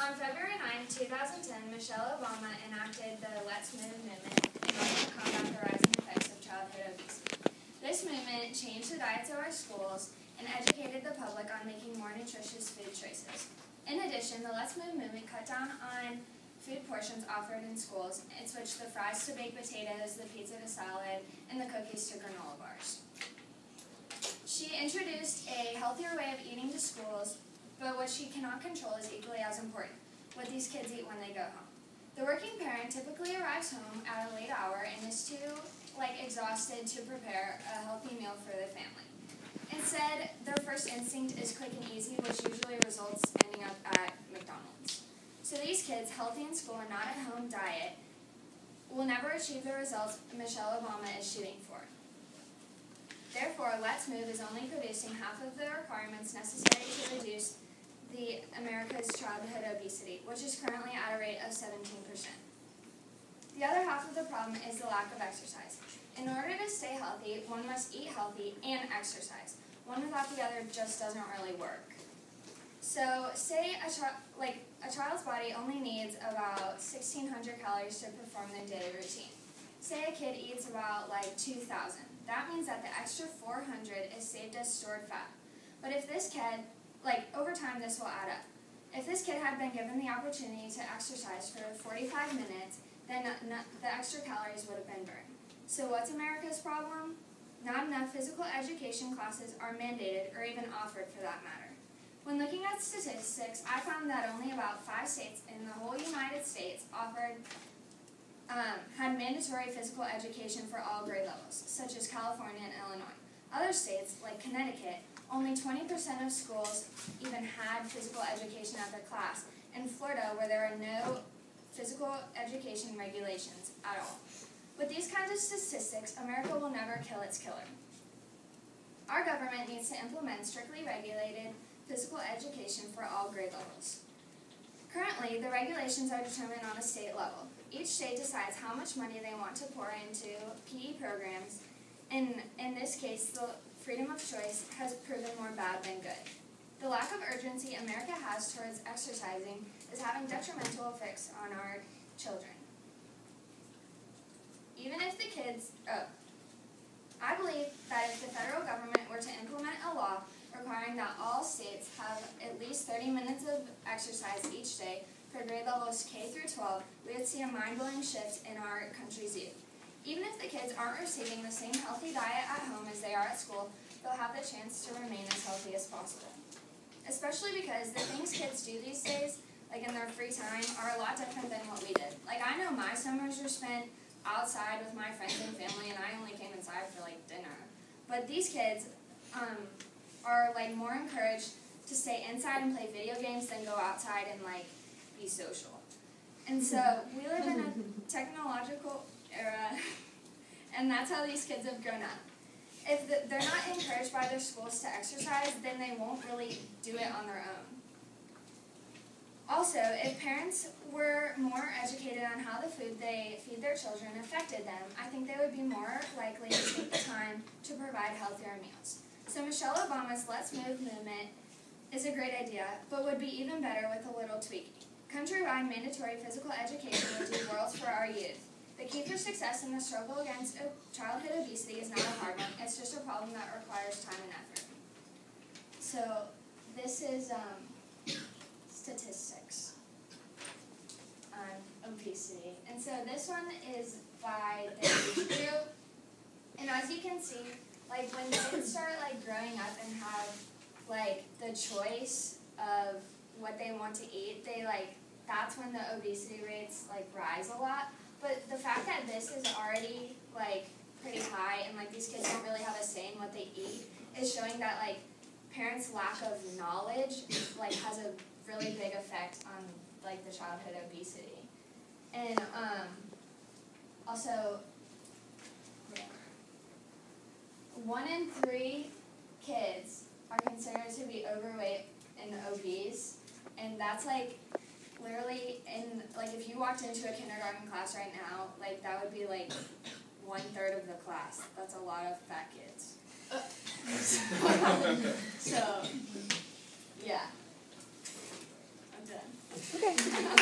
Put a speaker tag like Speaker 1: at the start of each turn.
Speaker 1: On February 9, 2010, Michelle Obama enacted the Let's Move movement in order to combat the rising effects of childhood obesity. This movement changed the diets of our schools and educated the public on making more nutritious food choices. In addition, the Let's Move movement cut down on food portions offered in schools and switched the fries to baked potatoes, the pizza to salad, and the cookies to granola bars. She introduced a healthier way of eating to schools, but what she cannot control is equally as important: what these kids eat when they go home. The working parent typically arrives home at a late hour and is too exhausted to prepare a healthy meal for their family. Instead, their first instinct is quick and easy, which usually results ending up at McDonald's. So these kids, healthy in school and not at home diet, will never achieve the results Michelle Obama is shooting for. Therefore, Let's Move is only producing half of the requirements necessary to reduce America's childhood obesity, which is currently at a rate of 17%. The other half of the problem is the lack of exercise. In order to stay healthy, one must eat healthy and exercise. One without the other just doesn't really work. So, say a child's body only needs about 1,600 calories to perform their daily routine. Say a kid eats about 2,000. That means that the extra 400 is saved as stored fat. But if this kid, over time this will add up. If this kid had been given the opportunity to exercise for 45 minutes, then the extra calories would have been burned. So what's America's problem? Not enough physical education classes are mandated or even offered for that matter. When looking at statistics, I found that only about 5 states in the whole United States had mandatory physical education for all grade levels, such as California and Illinois. Other states, like Connecticut, only 20% of schools even had physical education at their class. In Florida, where there are no physical education regulations at all. With these kinds of statistics, America will never kill its killer. Our government needs to implement strictly regulated physical education for all grade levels. Currently, the regulations are determined on a state level. Each state decides how much money they want to pour into PE programs, and in this case, the freedom of choice has proven more bad than good. The lack of urgency America has towards exercising is having detrimental effects on our children. Even if the kids, I believe that if the federal government were to implement a law requiring that all states have at least 30 minutes of exercise each day for grade levels K through 12, we would see a mind-blowing shift in our country's youth. Even if the kids aren't receiving the same healthy diet at home as they are at school, they'll have the chance to remain as healthy as possible. Especially because the things kids do these days, in their free time, are a lot different than what we did. I know my summers were spent outside with my friends and family, and I only came inside for dinner. But these kids are more encouraged to stay inside and play video games than go outside and be social. And so we live in a technological era, and that's how these kids have grown up. If they're not encouraged by their schools to exercise, then they won't really do it on their own. Also, if parents were more educated on how the food they feed their children affected them, I think they would be more likely to take the time to provide healthier meals. So Michelle Obama's Let's Move movement is a great idea, but would be even better with a little tweaking. Countrywide mandatory physical education will do worlds for our youth. The key for success in the struggle against childhood obesity is not a hard one. It's just a problem that requires time and effort. So this is statistics on obesity. And so this one is by the age group. And as you can see, when kids start growing up and have the choice of what they want to eat, that's when the obesity rates rise a lot. But the fact that this is already pretty high and these kids don't really have a say in what they eat is showing that parents' lack of knowledge has a really big effect on the childhood obesity. And also, 1 in 3 kids are considered to be overweight and obese, and that's literally in if you walked into a kindergarten class right now, that would be 1/3 of the class. That's a lot of fat kids. So yeah, I'm done.
Speaker 2: Okay.